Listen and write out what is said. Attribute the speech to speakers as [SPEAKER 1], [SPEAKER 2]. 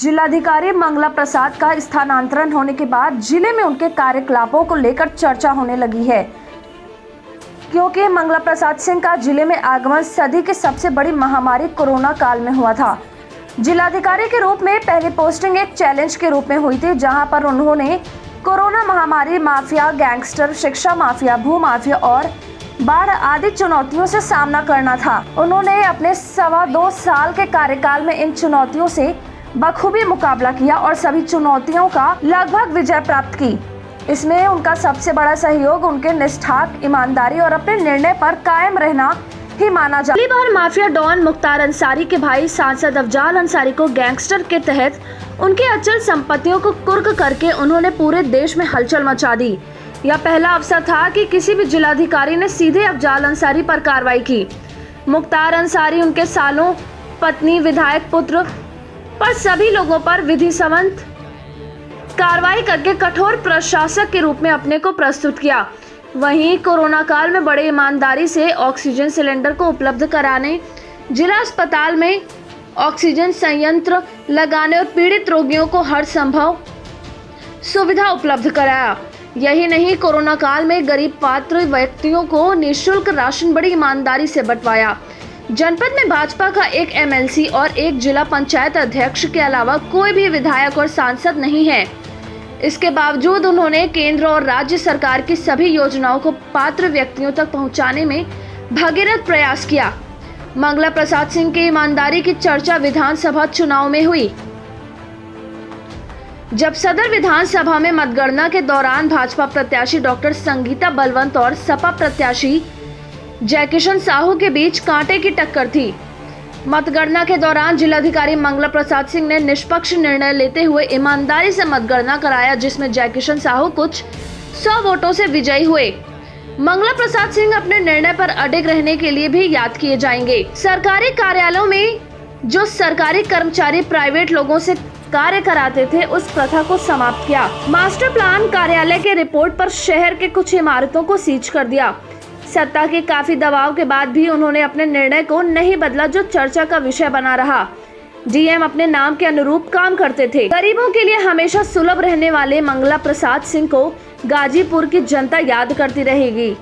[SPEAKER 1] जिलाधिकारी मंगला प्रसाद का स्थानांतरण होने के बाद जिले में उनके कार्यकलापों को लेकर चर्चा होने लगी है, क्योंकि मंगला प्रसाद सिंह का जिले में आगमन सदी की सबसे बड़ी महामारी कोरोना काल में हुआ था। जिलाधिकारी के रूप में पहली पोस्टिंग एक चैलेंज के रूप में हुई थी, जहां पर उन्होंने कोरोना महामारी, माफिया, गैंगस्टर, शिक्षा माफिया, भू माफिया और बाढ़ आदि चुनौतियों से सामना करना था। उन्होंने अपने 2.25 साल के कार्यकाल में इन चुनौतियों से बखूबी मुकाबला किया और सभी चुनौतियों का लगभग विजय प्राप्त की। इसमें उनका सबसे बड़ा सहयोग उनके निष्ठाक, ईमानदारी और अपने निर्णय पर कायम रहना ही माना जाता है। पहली बार माफिया डॉन मुख्तार अंसारी के भाई सांसद अफजाल अंसारी को गैंगस्टर के तहत उनके अचल संपत्तियों को कुर्क करके उन्होंने पूरे देश में हलचल मचा दी। यह पहला अवसर था कि किसी भी जिलाधिकारी ने सीधे अफजाल अंसारी पर कार्रवाई की। मुख्तार अंसारी, उनके सालों, पत्नी, विधायक पुत्र पर सभी लोगों पर विधि सम्मत कार्रवाई करके कठोर प्रशासक के रूप में अपने को प्रस्तुत किया। वहीं कोरोना काल में बड़े ईमानदारी से ऑक्सीजन सिलेंडर को उपलब्ध कराने, जिला अस्पताल में ऑक्सीजन संयंत्र लगाने और पीड़ित रोगियों को हर संभव सुविधा उपलब्ध कराया। यही नहीं, कोरोना काल में गरीब पात्र व्यक्तियों को निःशुल्क राशन बड़ी ईमानदारी से बंटवाया। जनपद में भाजपा का एक एमएलसी और एक जिला पंचायत अध्यक्ष के अलावा कोई भी विधायक और सांसद नहीं है। इसके बावजूद उन्होंने केंद्र और राज्य सरकार की सभी योजनाओं को पात्र व्यक्तियों तक पहुंचाने में भगीरथ प्रयास किया। मंगला प्रसाद सिंह की ईमानदारी की चर्चा विधानसभा चुनाव में हुई, जब सदर विधानसभा में मतगणना के दौरान भाजपा प्रत्याशी डॉक्टर संगीता बलवंत और सपा प्रत्याशी जयकिशन साहू के बीच कांटे की टक्कर थी। मतगणना के दौरान जिलाधिकारी मंगला प्रसाद सिंह ने निष्पक्ष निर्णय लेते हुए ईमानदारी से मतगणना कराया, जिसमें जयकिशन साहू कुछ 100 वोटों से विजयी हुए। मंगला प्रसाद सिंह अपने निर्णय पर अडिग रहने के लिए भी याद किए जाएंगे। सरकारी कार्यालयों में जो सरकारी कर्मचारी प्राइवेट लोगों से कार्य कराते थे, उस प्रथा को समाप्त किया। मास्टर प्लान कार्यालय के रिपोर्ट पर शहर के कुछ इमारतों को सीज कर दिया। सत्ता के काफी दबाव के बाद भी उन्होंने अपने निर्णय को नहीं बदला, जो चर्चा का विषय बना रहा। डीएम अपने नाम के अनुरूप काम करते थे। गरीबों के लिए हमेशा सुलभ रहने वाले मंगला प्रसाद सिंह को गाजीपुर की जनता याद करती रहेगी।